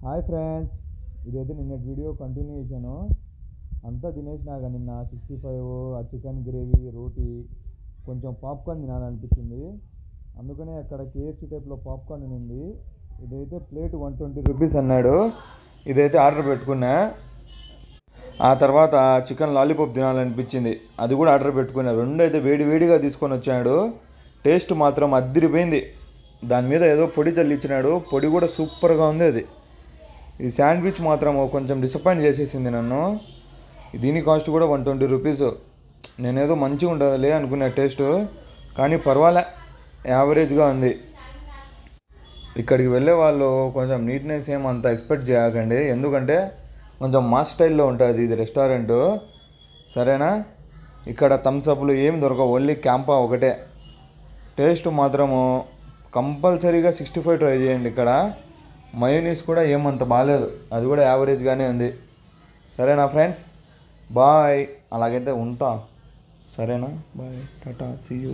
Hi friends, ఇదైతే నిన్నటి video continuation. అంతా తినేసినాక నిన్న 65 ఆ చికెన్ గ్రేవీ రోటీ కొంచెం పాప్కార్న్ తినాలనిపించింది. అందుకనే అక్కడ కేఎఫ్సీ టైప్లో పాప్కార్న్ ఉంది. ఇదైతే ప్లేట్ 120 రూపీస్ అన్నాడు. ఇదైతే ఆర్డర్ పెట్టుకున్నా. ఆ తర్వాత చికెన్ లాలీపాప్ తినాలనిపించింది, అది కూడా ఆర్డర్ పెట్టుకున్నా. రెండు అయితే వేడివేడిగా తీసుకొని వచ్చాడు. టేస్ట్ మాత్రం అద్దిరిపోయింది. దాని మీద ఏదో పొడి చల్లిచ్చినాడు, పొడి కూడా సూపర్గా ఉంది. అది ఈ శాండ్విచ్ మాత్రం కొంచెం డిసప్పాయింట్ చేసేసింది నన్ను. దీని కాస్ట్ కూడా 120 రూపీస్. నేనేదో మంచిగా ఉంటుందిలే అనుకునే టేస్ట్, కానీ పర్వాలే, యావరేజ్గా ఉంది. ఇక్కడికి వెళ్ళే వాళ్ళు కొంచెం నీట్నెస్ అంత ఎక్స్పెక్ట్ చేయకండి, ఎందుకంటే కొంచెం మాస్ స్టైల్లో ఉంటుంది ఇది రెస్టారెంటు. సరేనా? ఇక్కడ థమ్స్అప్లు ఏమి దొరకవు, ఓన్లీ క్యాంపా ఒకటే. టేస్ట్ మాత్రము కంపల్సరీగా 65 ట్రై చేయండి. ఇక్కడ మయోనీస్ కూడా ఏమంత బాగాలేదు, అది కూడా యావరేజ్గానే ఉంది. సరేనా ఫ్రెండ్స్? బాయ్. అలాగైతే ఉంటా. సరేనా? Bye, tata, see you.